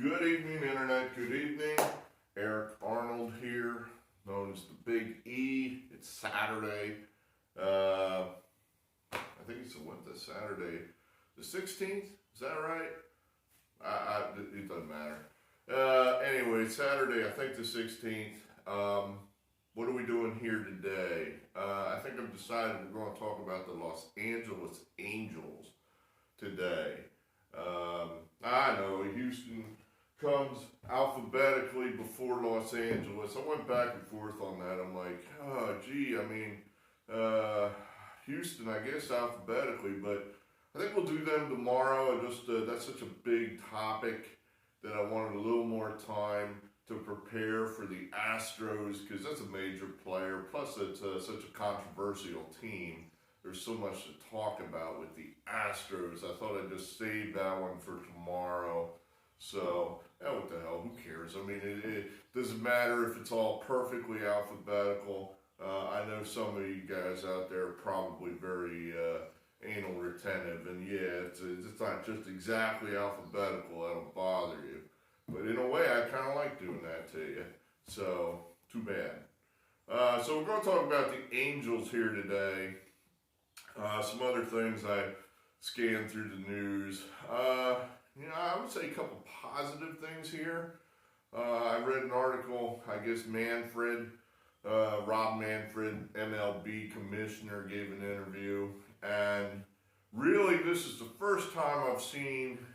Good evening, Internet. Good evening. Eric Arnold here, known as the Big E. It's Saturday. I think it's this Saturday, the 16th? Is that right? It doesn't matter. Anyway, Saturday, I think the 16th. What are we doing here today? I think I've decided we're going to talk about the Los Angeles Angels today. I know Houston comes alphabetically before Los Angeles. I went back and forth on that. I'm like, oh, gee, Houston, I guess alphabetically, but I think we'll do them tomorrow. That's such a big topic that I wanted a little more time to prepare for the Astros, because that's a major player. Plus, it's such a controversial team. There's so much to talk about with the Astros. I thought I'd just save that one for tomorrow. So, what the hell, who cares? I mean, it doesn't matter if it's all perfectly alphabetical. I know some of you guys out there are probably very anal retentive, and yeah, it's not just exactly alphabetical, that'll bother you. But in a way, I kind of like doing that to you. So, too bad. So we're going to talk about the Angels here today. Some other things I scanned through the news. I would say a couple positive things here. I read an article, I guess Rob Manfred, MLB commissioner, gave an interview. And really, this is the first time I've seen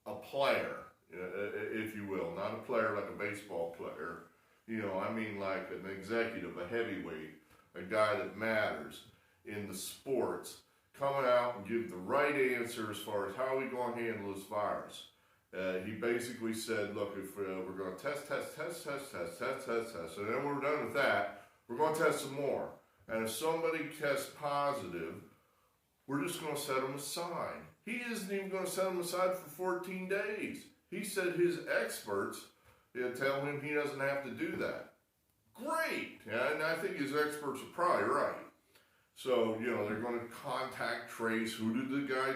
a player, if you will, not a player like a baseball player. I mean like an executive, a heavyweight, a guy that matters in the sports, coming out and give the right answer as far as how we going to handle this virus. He basically said, look, if we're going to test, and then when we're done with that, we're going to test some more. And if somebody tests positive, we're just going to set them aside. He isn't even going to set them aside for 14 days. He said his experts tell him he doesn't have to do that. Great! And I think his experts are probably right. So, they're going to contact trace. Who did the guy,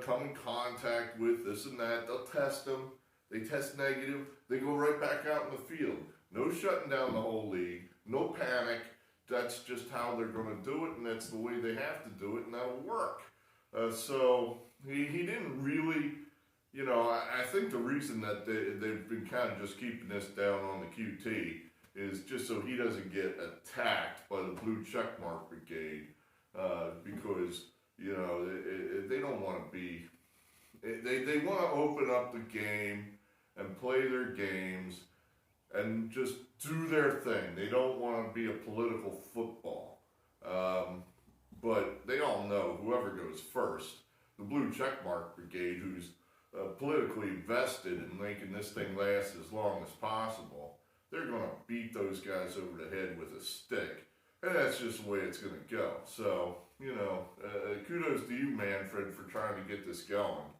come in contact with, this and that. They'll test them. They test negative. They go right back out in the field. No shutting down the whole league. No panic. That's just how they're going to do it, and that's the way they have to do it, and that'll work. So, he didn't really, I think the reason that they've been kind of just keeping this down on the QT is just so he doesn't get attacked by the blue checkmark brigade, because, they don't want to be, they want to open up the game and play their games and just do their thing. They don't want to be a political football. But they all know whoever goes first, the blue checkmark brigade, who's politically vested in making this thing last as long as possible, they're going to beat those guys over the head with a stick. And that's just the way it's going to go. So, kudos to you, Manfred, for trying to get this going.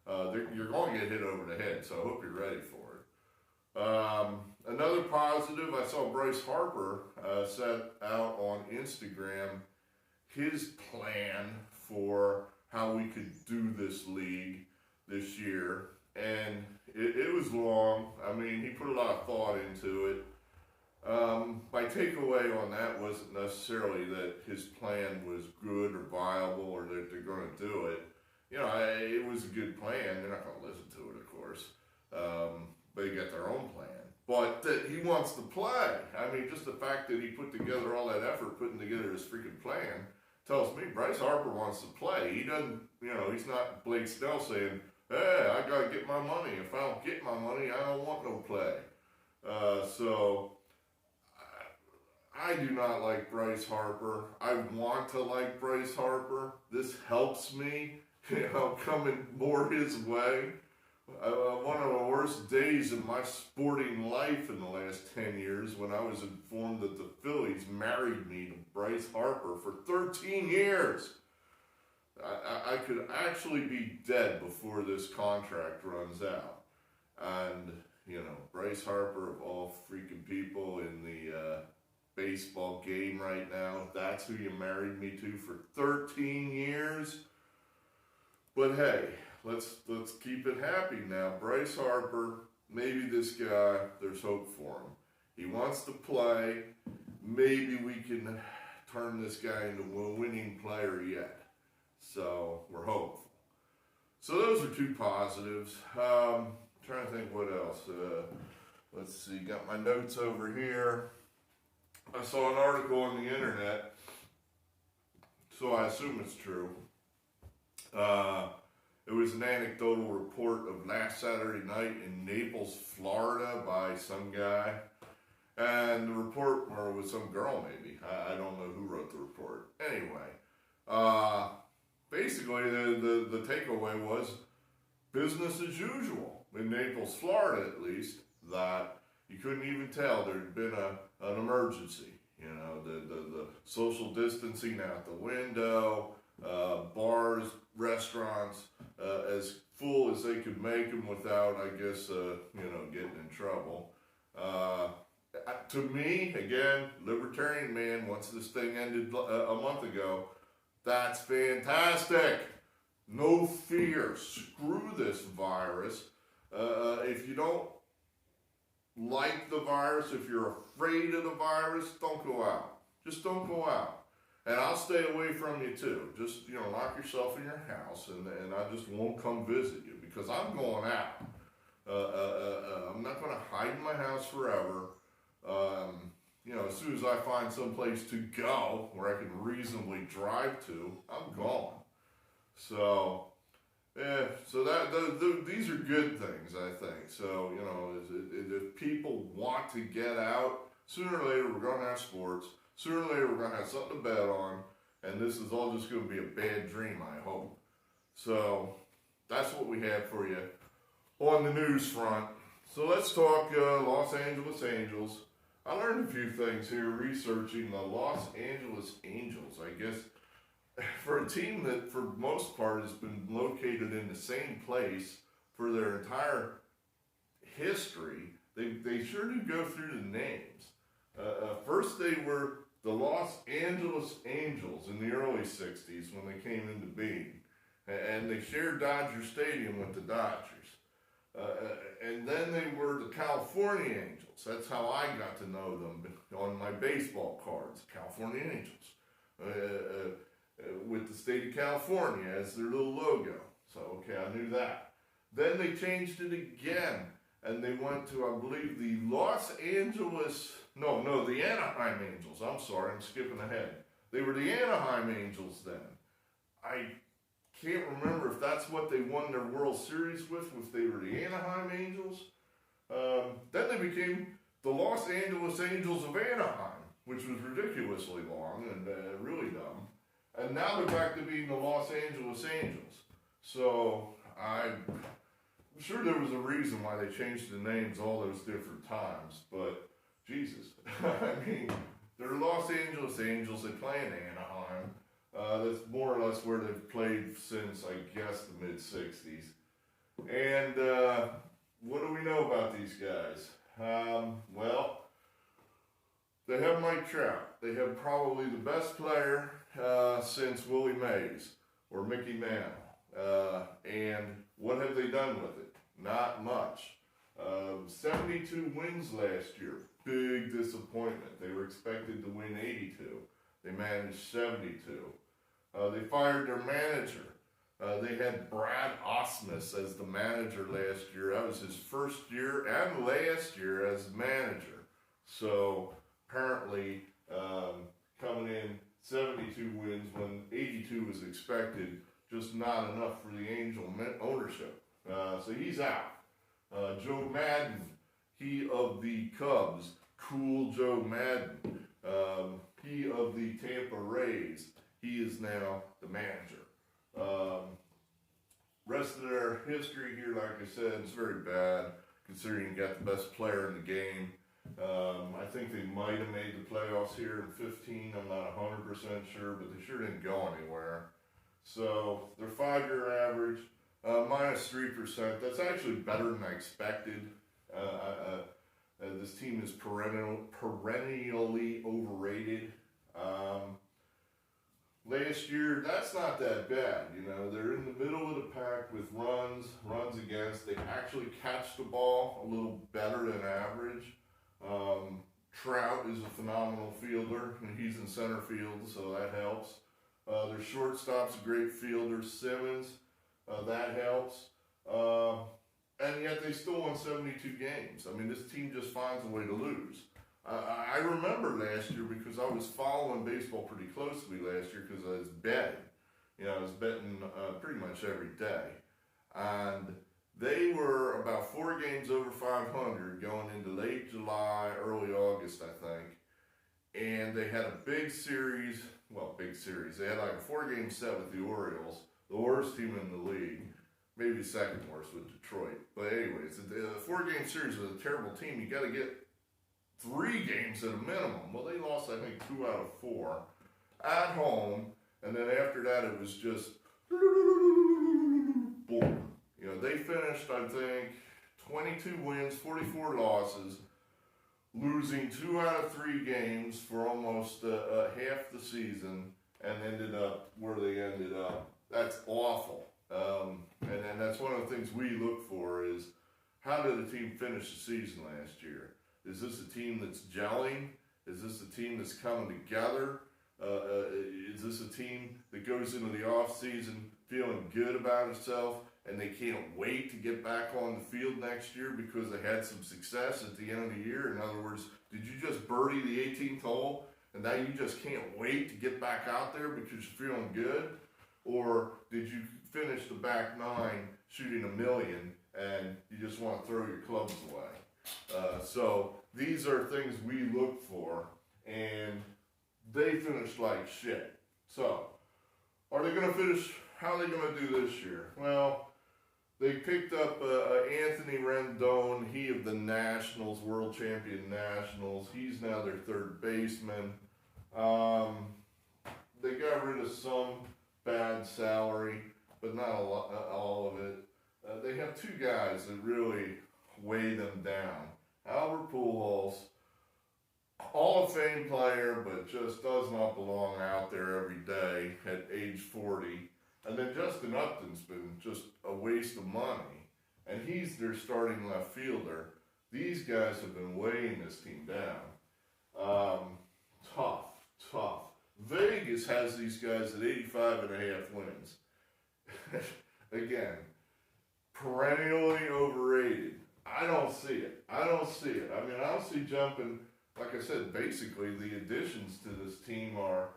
You're going to get hit over the head, so I hope you're ready for it. Another positive, I saw Bryce Harper set out on Instagram his plan for how we could do this league this year. And it was long. I mean, he put a lot of thought into it. My takeaway on that wasn't necessarily that his plan was good or viable or that they're going to do it. It was a good plan. They're not going to listen to it, of course. They got their own plan. But that he wants to play. I mean, just the fact that he put together all that effort putting together his freaking plan tells me Bryce Harper wants to play. He doesn't, he's not Blake Snell saying, hey, I got to get my money. If I don't get my money, I don't want no play. So, I do not like Bryce Harper. I want to like Bryce Harper. This helps me, coming more his way. One of the worst days in my sporting life in the last 10 years when I was informed that the Phillies married me to Bryce Harper for 13 years. I could actually be dead before this contract runs out. And, Bryce Harper, of all freaking people in the baseball game right now, that's who you married me to for 13 years. But hey, let's keep it happy now. Bryce Harper, maybe this guy, there's hope for him. He wants to play. Maybe we can turn this guy into a winning player yet. So we're hopeful. So those are two positives. Trying to think what else. Let's see, got my notes over here. I saw an article on the internet, so I assume it's true. It was an anecdotal report of last Saturday night in Naples, Florida by some guy. And the report, or it was some girl maybe, I don't know who wrote the report. Anyway, basically the takeaway was business as usual in Naples, Florida at least, that you couldn't even tell there had been an emergency. You know, the social distancing out the window, bars, restaurants, as full as they could make them without, I guess, getting in trouble. To me, again, libertarian man, once this thing ended a month ago, that's fantastic. No fear. Screw this virus. If you don't like the virus, if you're afraid of the virus, don't go out. Just don't go out. And I'll stay away from you too. Just, lock yourself in your house and I just won't come visit you because I'm going out. I'm not going to hide in my house forever. As soon as I find some place to go where I can reasonably drive to, I'm gone. So, these are good things, I think. So, if people want to get out, sooner or later we're going to have sports. Sooner or later we're going to have something to bet on. And this is all just going to be a bad dream, I hope. So, that's what we have for you on the news front. So let's talk Los Angeles Angels. I learned a few things here researching the Los Angeles Angels. I guess for a team that for most part has been located in the same place for their entire history, they sure do go through the names. First they were the Los Angeles Angels in the early 60s when they came into being. And they shared Dodger Stadium with the Dodgers. And then they were the California Angels. That's how I got to know them on my baseball cards, California Angels, with the state of California as their little logo. So, okay, I knew that. Then they changed it again, and they went to, I believe, the the Anaheim Angels. I'm sorry, I'm skipping ahead. They were the Anaheim Angels then. I can't remember if that's what they won their World Series with, if they were the Anaheim Angels. Then they became the Los Angeles Angels of Anaheim, which was ridiculously long and really dumb. And now they're back to being the Los Angeles Angels. So I'm sure there was a reason why they changed the names all those different times, but Jesus. I mean, they're Los Angeles Angels, they play in Anaheim. That's more or less where they've played since, I guess, the mid-60s. And what do we know about these guys? Well, they have Mike Trout. They have probably the best player since Willie Mays or Mickey Mantle. And what have they done with it? Not much. 72 wins last year. Big disappointment. They were expected to win 82. They managed 72. They fired their manager. They had Brad Osmus as the manager last year. That was his first year and last year as manager. So apparently coming in 72 wins when 82 was expected, just not enough for the Angel ownership. So he's out. Joe Madden, he of the Cubs, cool Joe Madden. He of the Tampa Rays, he is now the manager. Rest of their history here, like I said, is very bad, considering you got the best player in the game. I think they might have made the playoffs here in 15. I'm not 100% sure, but they sure didn't go anywhere. So their 5-year average, minus 3%. That's actually better than I expected. This team is perennially overrated. Last year, that's not that bad. You know, they're in the middle of the pack with runs. defense. They actually catch the ball a little better than average. Trout is a phenomenal fielder, and he's in center field, so that helps. Their shortstop's a great fielder, Simmons, that helps. And yet they still won 72 games. I mean, this team just finds a way to lose. I remember last year because I was following baseball pretty closely last year because I was betting. You know, I was betting pretty much every day. And they were about 4 games over 500 going into late July, early August, I think. And they had a big series. They had like a 4-game set with the Orioles, the worst team in the league. Maybe second worst with Detroit. But anyways, a 4-game series with a terrible team. You got to get 3 games at a minimum. Well, they lost, I think, 2 out of 4 at home. And then after that, it was just boom. You know, they finished, I think, 22 wins, 44 losses, losing 2 out of 3 games for almost half the season, and ended up where they ended up. That's awful. And that's one of the things we look for is how did the team finish the season last year? Is this a team that's gelling? Is this a team that's coming together? Is this a team that goes into the offseason feeling good about itself and they can't wait to get back on the field next year because they had some success at the end of the year? In other words, did you just birdie the 18th hole and now you just can't wait to get back out there because you're feeling good? Or did you finish the back 9 shooting a million and you just want to throw your clubs away? So these are things we look for, and they finished like shit. So are they going to finish? How are they going to do this year? Well, they picked up Anthony Rendon, he of the Nationals, world champion Nationals. He's now their 3rd baseman. They got rid of some bad salary, but not a lot, all of it. They have 2 guys that really weigh them down. Albert Pujols, Hall of Fame player, but just does not belong out there every day at age 40. And then Justin Upton's been just a waste of money, and he's their starting left fielder. These guys have been weighing this team down. Tough. Vegas has these guys at 85.5 wins. Again, perennially overrated. I don't see it. I mean, I don't see jumping. Like I said, basically the additions to this team are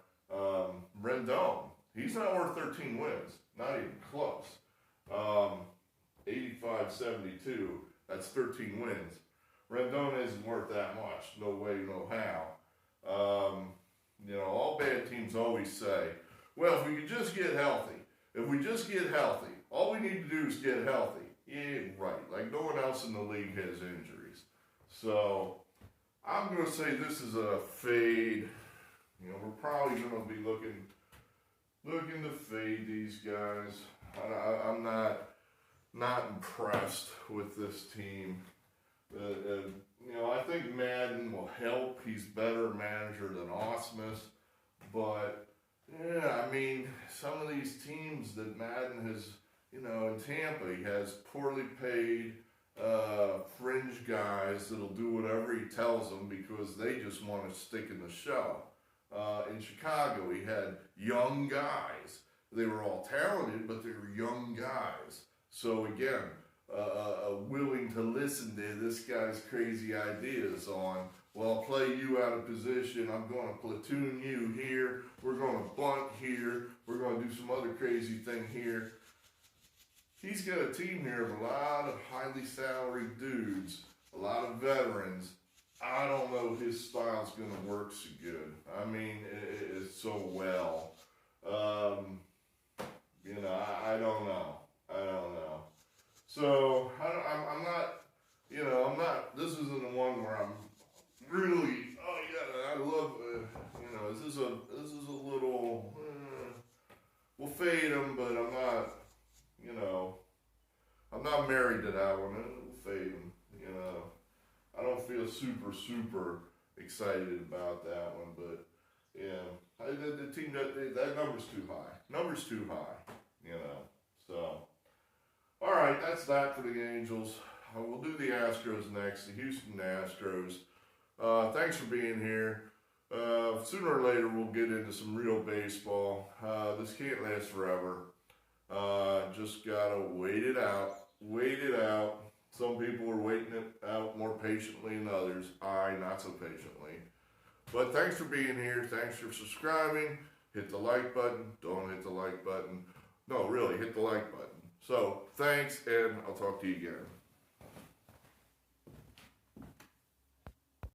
Rendon. He's not worth 13 wins. Not even close. 85-72. That's 13 wins. Rendon isn't worth that much. No way, no how. You know, all bad teams always say, well, if we could just get healthy. All we need to do is get healthy. Yeah, right. Like no one else in the league has injuries. So I'm going to say this is a fade. You know, we're probably going to be looking to fade these guys. I'm not impressed with this team. You know, I think Madden will help. He's better manager than Osmus. But, yeah, I mean, some of these teams that Madden has, you know, in Tampa, he has poorly paid fringe guys that'll do whatever he tells them because they just want to stick in the show. In Chicago, he had young guys. They were all talented, but they were young guys. So again, willing to listen to this guy's crazy ideas on, well, I'll play you out of position, I'm going to platoon you here, we're going to bunt here, we're going to do some other crazy thing here. He's got a team here of a lot of highly salaried dudes, a lot of veterans. I don't know if his style's going to work so good. I mean, it's so well. You know, I don't know. So, I'm not, this isn't the one where I'm really, oh yeah, I love, you know, this is a little, we'll fade him, but I'm not, you know, I'm not married to that one. We'll fade him, you know. I don't feel super excited about that one, but yeah, the team that number's too high. You know. So, all right. right, that's that for the Angels. We'll do the Astros next, the Houston Astros. Thanks for being here. Sooner or later, we'll get into some real baseball. This can't last forever. Just gotta wait it out. Wait it out. Some people are waiting it out more patiently than others. I, not so patiently. But thanks for being here. Thanks for subscribing. Hit the like button. Don't hit the like button. No, really, hit the like button. So, thanks, and I'll talk to you again.